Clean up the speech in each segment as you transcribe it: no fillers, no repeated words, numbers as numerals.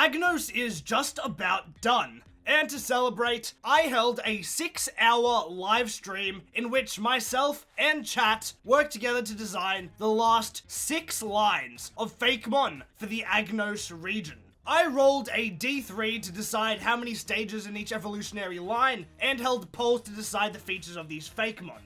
Agnos is just about done. And to celebrate, I held a 6-hour live stream in which myself and chat worked together to design the last 6 lines of Fakémon for the Agnos region. I rolled a D3 to decide how many stages in each evolutionary line, and held polls to decide the features of these Fakémon.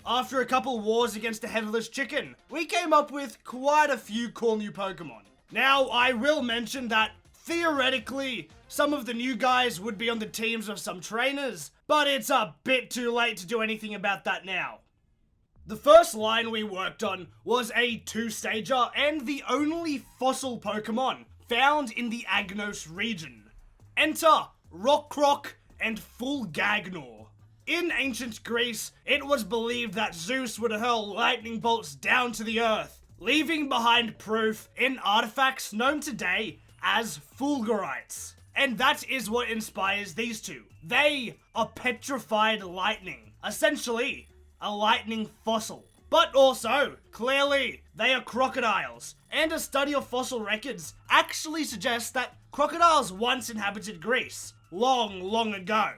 After a couple wars against the headless chicken, we came up with quite a few cool new Pokemon. Now, I will mention that theoretically, some of the new guys would be on the teams of some trainers, but it's a bit too late to do anything about that now. The first line we worked on was a 2-stager and the only fossil Pokemon found in the Agnos region. Enter Rocrock and Fulgagnaw. In ancient Greece, it was believed that Zeus would hurl lightning bolts down to the earth, leaving behind proof in artifacts known today as fulgurites. And that is what inspires these two. They are petrified lightning, essentially a lightning fossil. But also, clearly, they are crocodiles, and a study of fossil records actually suggests that crocodiles once inhabited Greece, long ago.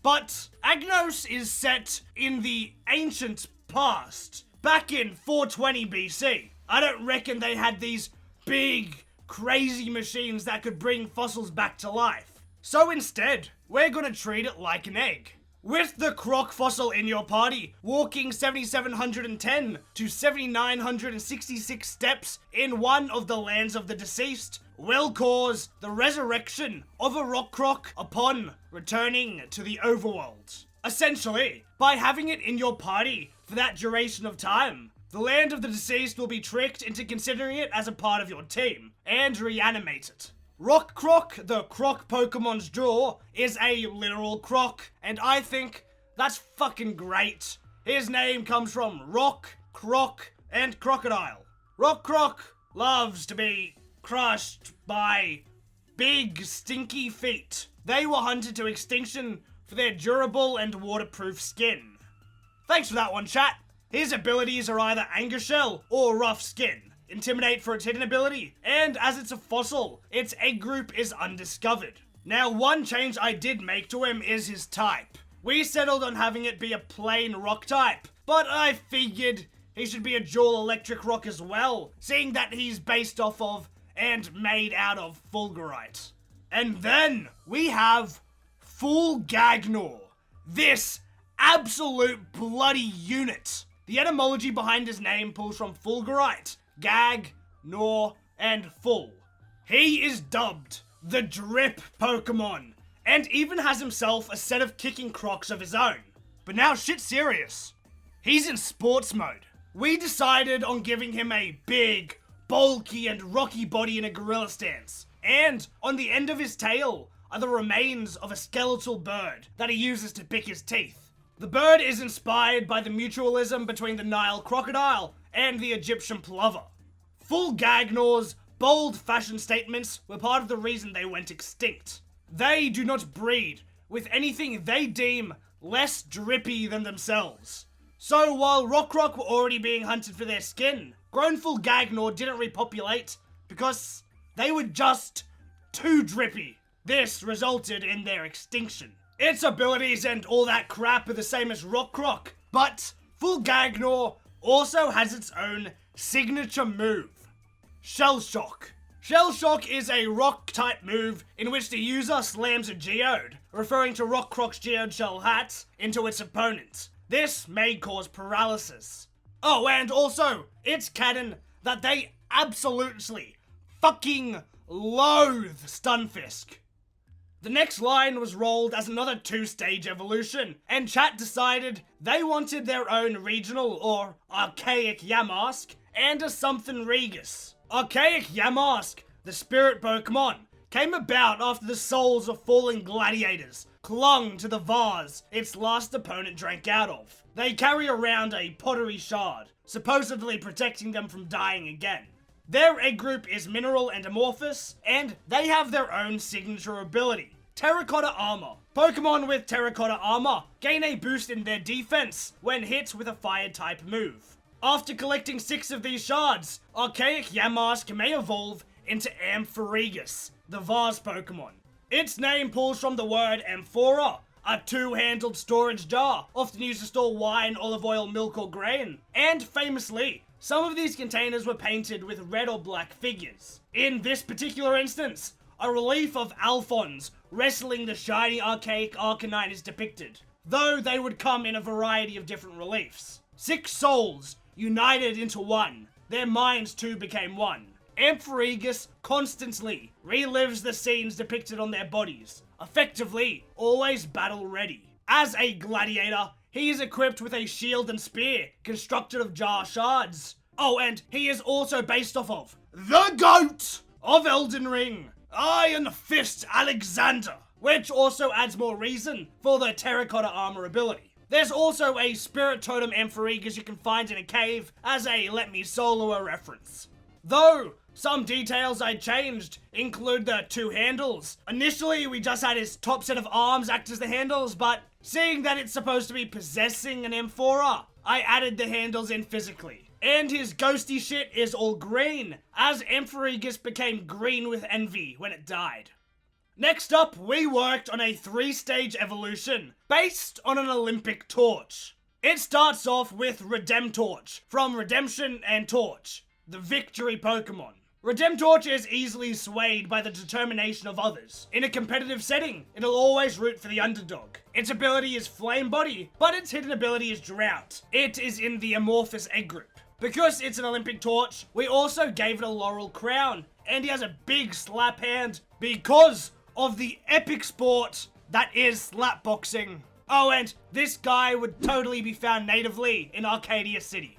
But Agnos is set in the ancient past, back in 420 BC. I don't reckon they had these big, crazy machines that could bring fossils back to life. So instead, we're gonna treat it like an egg. With the Croc fossil in your party, walking 7,710 to 7,966 steps in one of the lands of the deceased will cause the resurrection of a Rocrock upon returning to the overworld. Essentially, by having it in your party for that duration of time, the land of the deceased will be tricked into considering it as a part of your team, and reanimate it. Rocrock, the Croc Pokemon's jaw, is a literal croc, and I think that's fucking great. His name comes from rock, croc, and crocodile. Rocrock loves to be crushed by big, stinky feet. They were hunted to extinction for their durable and waterproof skin. Thanks for that one, chat. His abilities are either Anger Shell or Rough Skin. Intimidate for its hidden ability, and as it's a fossil, its egg group is undiscovered. Now, one change I did make to him is his type. We settled on having it be a plain rock type, but I figured he should be a dual electric rock as well, seeing that he's based off of and made out of fulgurite. And then we have Fulgagnaw, this absolute bloody unit. The etymology behind his name pulls from fulgurite, gag, gnaw, and full. He is dubbed the Drip Pokemon, and even has himself a set of kicking crocs of his own. But now shit's serious. He's in sports mode. We decided on giving him a big, bulky, and rocky body in a gorilla stance. And on the end of his tail are the remains of a skeletal bird that he uses to pick his teeth. The bird is inspired by the mutualism between the Nile crocodile and the Egyptian plover. Fulgagnaw's bold fashion statements were part of the reason they went extinct. They do not breed with anything they deem less drippy than themselves. So while Rocrock were already being hunted for their skin, grown Fulgagnaw didn't repopulate because they were just too drippy. This resulted in their extinction. Its abilities and all that crap are the same as Rocrock, but Fulgagnaw also has its own signature move, Shell Shock. Shell Shock is a rock-type move in which the user slams a geode, referring to Rocrock's geode shell hat, into its opponent. This may cause paralysis. Oh, and also, it's canon that they absolutely fucking loathe Stunfisk. The next line was rolled as another 2-stage evolution, and chat decided they wanted their own regional or archaic Yamask and a Something-Rigus. Archaic Yamask, the spirit Pokemon, came about after the souls of fallen gladiators clung to the vase its last opponent drank out of. They carry around a pottery shard, supposedly protecting them from dying again. Their egg group is mineral and amorphous, and they have their own signature ability, Terracotta Armor. Pokemon with Terracotta Armor gain a boost in their defense when hit with a fire-type move. After collecting 6 of these shards, Archaic Yamask may evolve into Amphorigus, the vase Pokemon. Its name pulls from the word amphora, a two-handled storage jar, often used to store wine, olive oil, milk, or grain. And famously, some of these containers were painted with red or black figures. In this particular instance, a relief of Alphonse wrestling the shiny archaic Arcanine is depicted, though they would come in a variety of different reliefs. 6 souls united into one, their minds too became one. Amphorigus constantly relives the scenes depicted on their bodies, effectively always battle ready. As a gladiator, he is equipped with a shield and spear constructed of jar shards. Oh, and he is also based off of the GOAT of Elden Ring, Iron Fist Alexander, which also adds more reason for the terracotta armor ability. There's also a Spirit Totem Amphorigus you can find in a cave as a Let Me Solo reference. Though, some details I changed include the 2 handles. Initially, we just had his top set of arms act as the handles, but seeing that it's supposed to be possessing an amphora, I added the handles in physically. And his ghosty shit is all green, as Amphorigus became green with envy when it died. Next up, we worked on a 3-stage evolution based on an Olympic torch. It starts off with Redemtorch, from Redemption and Torch, the victory Pokemon. Redemtorch is easily swayed by the determination of others. In a competitive setting, it'll always root for the underdog. Its ability is Flame Body, but its hidden ability is Drought. It is in the Amorphous Egg group. Because it's an Olympic torch, we also gave it a laurel crown, and he has a big slap hand because of the epic sport that is slapboxing. Oh, and this guy would totally be found natively in Arcadia City.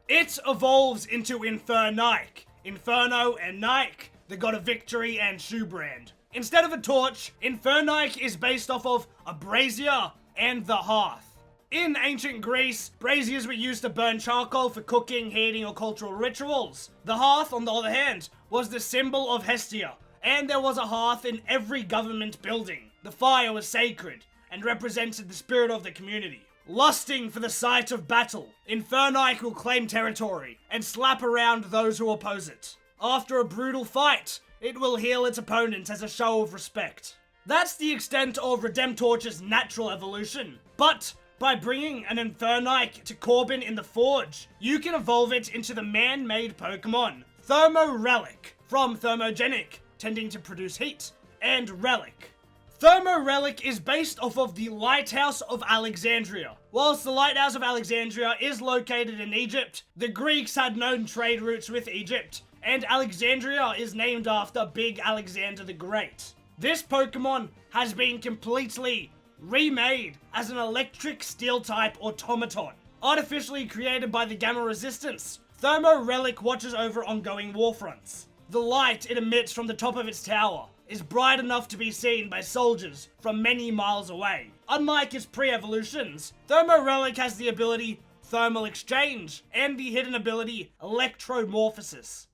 It evolves into Infernike, Inferno and Nike, the god of victory and shoe brand. Instead of a torch, Infernike is based off of a brazier and the hearth. In ancient Greece, braziers were used to burn charcoal for cooking, heating, or cultural rituals. The hearth, on the other hand, was the symbol of Hestia, and there was a hearth in every government building. The fire was sacred and represented the spirit of the community. Lusting for the sight of battle, Infernike will claim territory and slap around those who oppose it. After a brutal fight, it will heal its opponents as a show of respect. That's the extent of Redemtorch's natural evolution, but by bringing an Infernike to Corbin in the Forge, you can evolve it into the man-made Pokemon Thermorelic, from thermogenic, tending to produce heat, and relic. Thermorelic is based off of the Lighthouse of Alexandria. Whilst the Lighthouse of Alexandria is located in Egypt, the Greeks had known trade routes with Egypt, and Alexandria is named after Big Alexander the Great. This Pokemon has been completely remade as an electric steel-type automaton. Artificially created by the Gamma Resistance, Thermorelic watches over ongoing warfronts. The light it emits from the top of its tower is bright enough to be seen by soldiers from many miles away. Unlike its pre-evolutions, Thermorelic has the ability Thermal Exchange and the hidden ability Electromorphosis.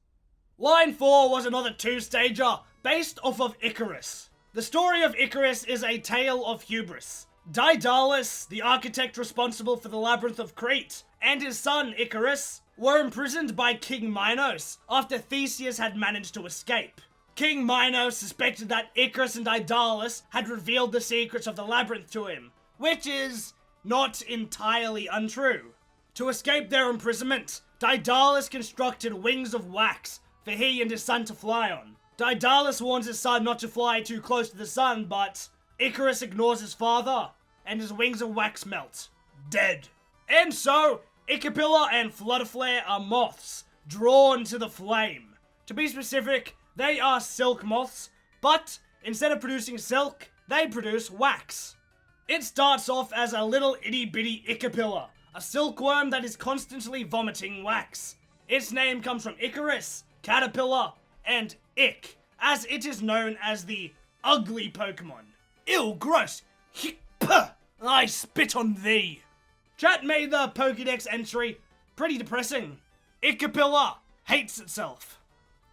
Line 4 was another 2-stager based off of Icarus. The story of Icarus is a tale of hubris. Daedalus, the architect responsible for the Labyrinth of Crete, and his son Icarus were imprisoned by King Minos after Theseus had managed to escape. King Minos suspected that Icarus and Daedalus had revealed the secrets of the labyrinth to him, which is not entirely untrue. To escape their imprisonment, Daedalus constructed wings of wax for he and his son to fly on. Daedalus warns his son not to fly too close to the sun, but Icarus ignores his father, and his wings of wax melt. Dead. And so, Icapillar and Flutterflare are moths, drawn to the flame. To be specific, they are silk moths, but instead of producing silk, they produce wax. It starts off as a little itty-bitty Icapillar, a silkworm that is constantly vomiting wax. Its name comes from Icarus, caterpillar, and Ick, as it is known as the ugly Pokemon. Ew, gross! Hick, puh! I spit on thee! Chat made the Pokédex entry pretty depressing. Icapillar hates itself.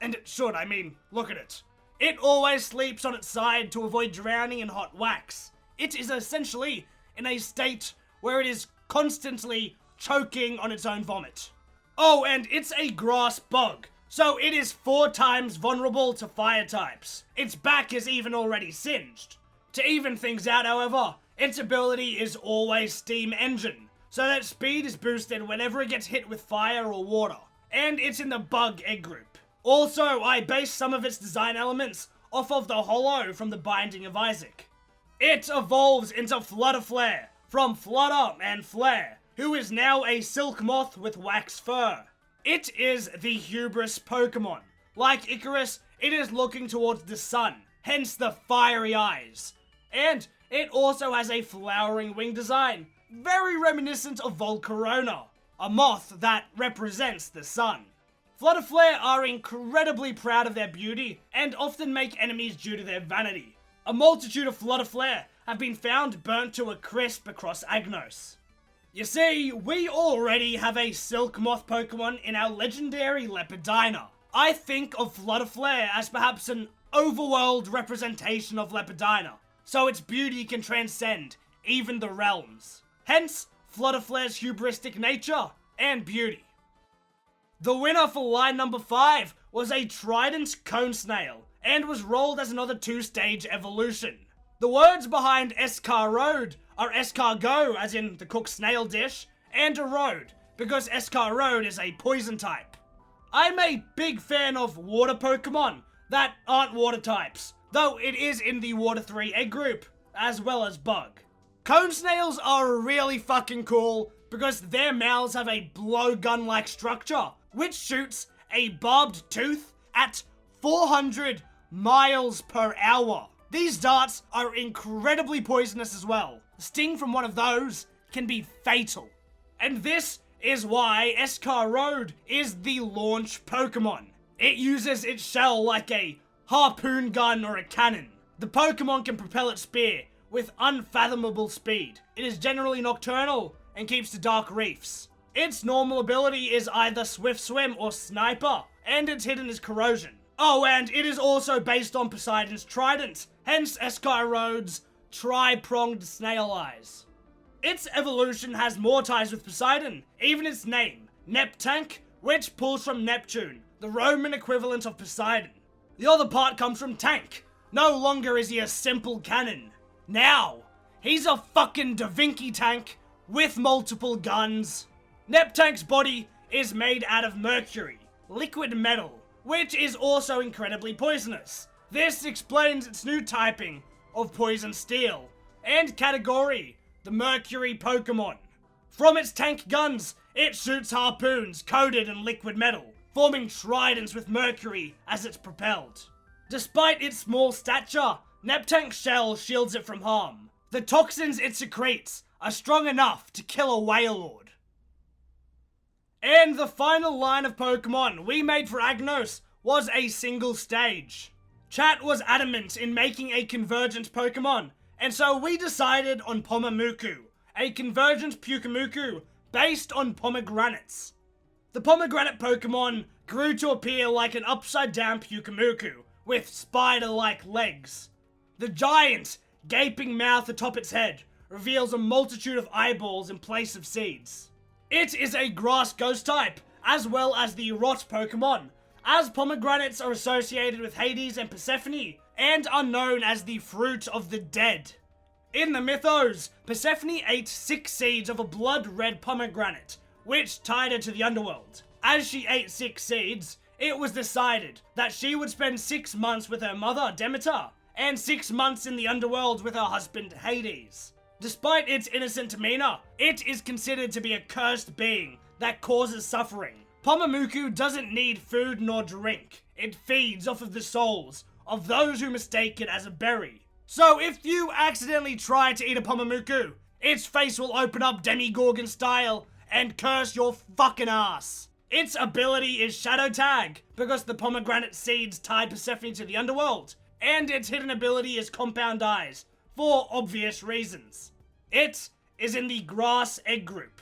And it should, I mean, look at it. It always sleeps on its side to avoid drowning in hot wax. It is essentially in a state where it is constantly choking on its own vomit. Oh, and it's a grass bug, so it is 4 times vulnerable to fire types. Its back is even already singed. To even things out, however, its ability is always Steam Engine, so that speed is boosted whenever it gets hit with fire or water, and it's in the Bug Egg group. Also, I based some of its design elements off of the Hollow from the Binding of Isaac. It evolves into Flutterflare from Flutter and Flare, who is now a silk moth with wax fur. It is the Hubris Pokemon. Like Icarus, it is looking towards the sun, hence the fiery eyes. And it also has a flowering wing design, very reminiscent of Volcarona, a moth that represents the sun. Flutterflare are incredibly proud of their beauty and often make enemies due to their vanity. A multitude of Flutterflare have been found burnt to a crisp across Agnos. You see, we already have a Silk Moth Pokemon in our legendary Leopardina. I think of Flutterflare as perhaps an overworld representation of Leopardina, so its beauty can transcend even the realms. Hence, Flutterflare's hubristic nature and beauty. The winner for line number 5 was a Trident Cone Snail, and was rolled as another 2-stage evolution. The words behind Escarode are escargot, as in the cooked snail dish, and erode, because Escarode is a poison type. I'm a big fan of water Pokemon that aren't water types, though it is in the Water 3 egg group, as well as Bug. Cone Snails are really fucking cool because their mouths have a blowgun-like structure, which shoots a barbed tooth at 400 miles per hour. These darts are incredibly poisonous as well. The sting from one of those can be fatal. And this is why Escarode is the launch Pokemon. It uses its shell like a harpoon gun or a cannon. The Pokemon can propel its spear with unfathomable speed. It is generally nocturnal and keeps to dark reefs. Its normal ability is either Swift Swim or Sniper, and its hidden is Corrosion. Oh, and it is also based on Poseidon's Trident, hence Escarode's tri-pronged snail eyes. Its evolution has more ties with Poseidon, even its name, Neptank, which pulls from Neptune, the Roman equivalent of Poseidon. The other part comes from Tank. No longer is he a simple cannon. Now, he's a fucking Da Vinci tank with multiple guns. Neptank's body is made out of mercury, liquid metal, which is also incredibly poisonous. This explains its new typing of Poison Steel, and category, the Mercury Pokemon. From its tank guns, it shoots harpoons coated in liquid metal, forming tridents with mercury as it's propelled. Despite its small stature, Neptank's shell shields it from harm. The toxins it secretes are strong enough to kill a Wailord. And the final line of Pokemon we made for Agnos was a single stage. Chat was adamant in making a Convergent Pokemon, and so we decided on Pomemuku, a Convergent Pokemuku based on pomegranates. The pomegranate Pokemon grew to appear like an upside-down Pokemuku with spider-like legs. The giant, gaping mouth atop its head reveals a multitude of eyeballs in place of seeds. It is a grass ghost type, as well as the rot Pokemon, as pomegranates are associated with Hades and Persephone, and are known as the fruit of the dead. In the mythos, Persephone ate 6 seeds of a blood-red pomegranate, which tied her to the underworld. As she ate 6 seeds, it was decided that she would spend 6 months with her mother, Demeter, and 6 months in the underworld with her husband, Hades. Despite its innocent demeanor, it is considered to be a cursed being that causes suffering. Pomemuku doesn't need food nor drink. It feeds off of the souls of those who mistake it as a berry. So if you accidentally try to eat a Pomemuku, its face will open up Demigorgon style and curse your fucking ass. Its ability is Shadow Tag, because the pomegranate seeds tie Persephone to the underworld, and its hidden ability is Compound Eyes, for obvious reasons. It is in the Grass Egg group.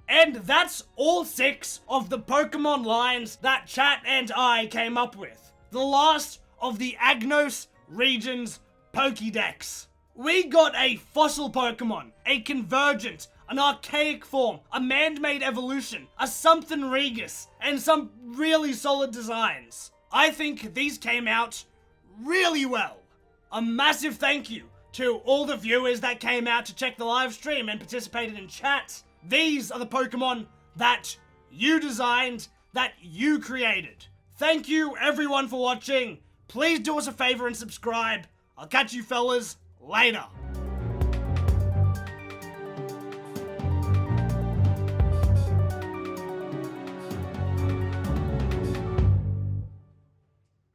And that's all 6 of the Pokemon lines that chat and I came up with. The last of the Agnos Region's Pokédex. We got a Fossil Pokemon, a Convergent, an Archaic Form, a man-made evolution, a Something-Rigus, and some really solid designs. I think these came out really well. A massive thank you to all the viewers that came out to check the live stream and participated in chat. These are the Pokemon that you designed, that you created. Thank you everyone for watching. Please do us a favor and subscribe. I'll catch you fellas later.